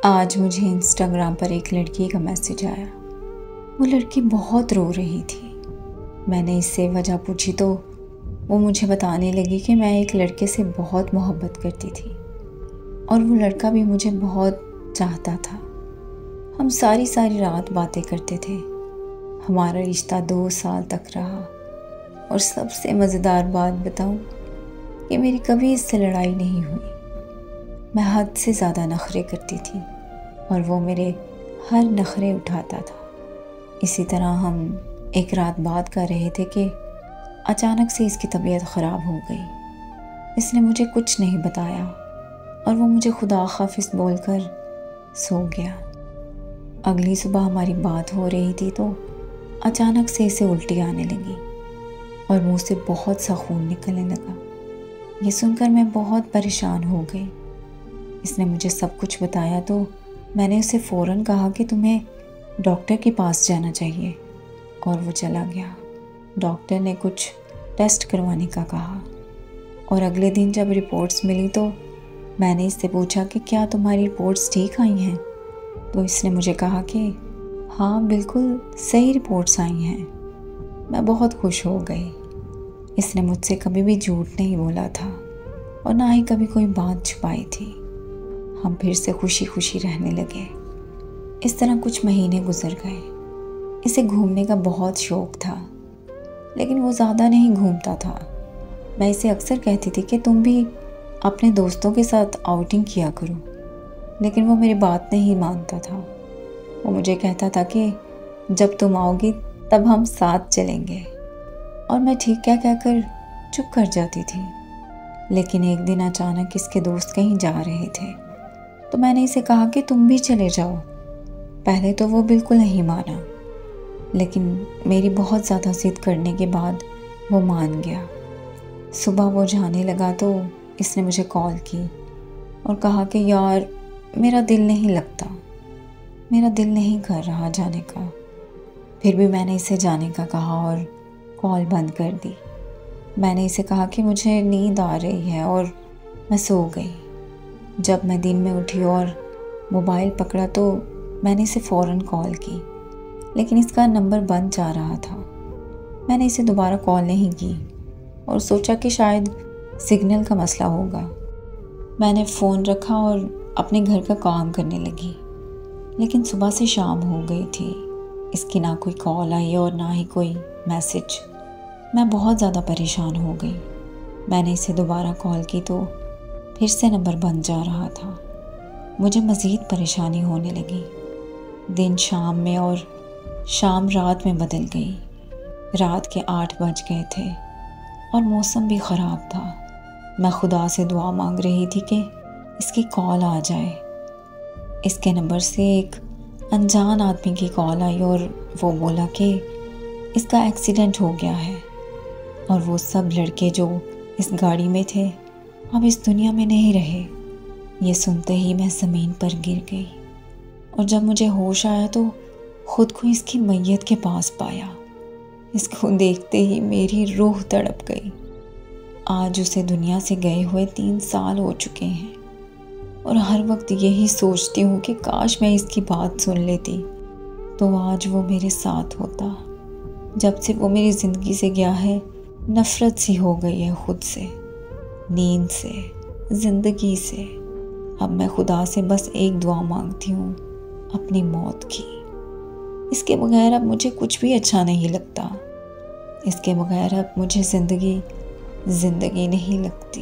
आज मुझे इंस्टाग्राम पर एक लड़की का मैसेज आया। वो लड़की बहुत रो रही थी। मैंने इससे वजह पूछी तो वो मुझे बताने लगी कि मैं एक लड़के से बहुत मोहब्बत करती थी और वो लड़का भी मुझे बहुत चाहता था। हम सारी रात बातें करते थे। हमारा रिश्ता 2 साल तक रहा और सबसे मज़ेदार बात बताऊं कि मेरी कभी इससे लड़ाई नहीं हुई। मैं हद से ज़्यादा नखरे करती थी और वो मेरे हर नखरे उठाता था। इसी तरह हम एक रात बात कर रहे थे कि अचानक से इसकी तबीयत ख़राब हो गई। इसने मुझे कुछ नहीं बताया और वो मुझे खुदा हाफिज़ बोलकर सो गया। अगली सुबह हमारी बात हो रही थी तो अचानक से इसे उल्टी आने लगी और मुंह से बहुत सा खून निकलने लगा। ये सुनकर मैं बहुत परेशान हो गई। इसने मुझे सब कुछ बताया तो मैंने उसे फ़ौरन कहा कि तुम्हें डॉक्टर के पास जाना चाहिए और वो चला गया। डॉक्टर ने कुछ टेस्ट करवाने का कहा और अगले दिन जब रिपोर्ट्स मिली तो मैंने इससे पूछा कि क्या तुम्हारी रिपोर्ट्स ठीक आई हैं। तो इसने मुझे कहा कि हाँ, बिल्कुल सही रिपोर्ट्स आई हैं। मैं बहुत खुश हो गई। इसने मुझसे कभी भी झूठ नहीं बोला था और ना ही कभी कोई बात छुपाई थी। हम फिर से खुशी खुशी रहने लगे। इस तरह कुछ महीने गुजर गए। इसे घूमने का बहुत शौक़ था लेकिन वो ज़्यादा नहीं घूमता था। मैं इसे अक्सर कहती थी कि तुम भी अपने दोस्तों के साथ आउटिंग किया करो, लेकिन वो मेरी बात नहीं मानता था। वो मुझे कहता था कि जब तुम आओगी तब हम साथ चलेंगे और मैं ठीक क्या कहकर चुप कर जाती थी। लेकिन एक दिन अचानक इसके दोस्त कहीं जा रहे थे तो मैंने इसे कहा कि तुम भी चले जाओ। पहले तो वो बिल्कुल नहीं माना, लेकिन मेरी बहुत ज़्यादा जिद करने के बाद वो मान गया। सुबह वो जाने लगा तो इसने मुझे कॉल की और कहा कि यार, मेरा दिल नहीं लगता, मेरा दिल नहीं कर रहा जाने का। फिर भी मैंने इसे जाने का कहा और कॉल बंद कर दी। मैंने इसे कहा कि मुझे नींद आ रही है और मैं सो गई। जब मैं दिन में उठी और मोबाइल पकड़ा तो मैंने इसे फ़ौरन कॉल की, लेकिन इसका नंबर बंद जा रहा था। मैंने इसे दोबारा कॉल नहीं की और सोचा कि शायद सिग्नल का मसला होगा। मैंने फ़ोन रखा और अपने घर का काम करने लगी, लेकिन सुबह से शाम हो गई थी। इसकी ना कोई कॉल आई और ना ही कोई मैसेज। मैं बहुत ज़्यादा परेशान हो गई। मैंने इसे दोबारा कॉल की तो फिर से नंबर बंद जा रहा था। मुझे मज़ीद परेशानी होने लगी। दिन शाम में और शाम रात में बदल गई। रात के 8 बज गए थे और मौसम भी ख़राब था। मैं खुदा से दुआ मांग रही थी कि इसकी कॉल आ जाए। इसके नंबर से एक अनजान आदमी की कॉल आई और वो बोला कि इसका एक्सीडेंट हो गया है और वो सब लड़के जो इस गाड़ी में थे अब इस दुनिया में नहीं रहे। ये सुनते ही मैं ज़मीन पर गिर गई और जब मुझे होश आया तो खुद को इसकी मैयत के पास पाया। इसको देखते ही मेरी रूह तड़प गई। आज उसे दुनिया से गए हुए 3 साल हो चुके हैं और हर वक्त यही सोचती हूँ कि काश मैं इसकी बात सुन लेती तो आज वो मेरे साथ होता। जब से वो मेरी ज़िंदगी से गया है, नफ़रत सी हो गई है खुद से, नींद से, ज़िंदगी से। अब मैं खुदा से बस एक दुआ मांगती हूँ, अपनी मौत की। इसके बगैर अब मुझे कुछ भी अच्छा नहीं लगता। इसके बगैर अब मुझे ज़िंदगी नहीं लगती।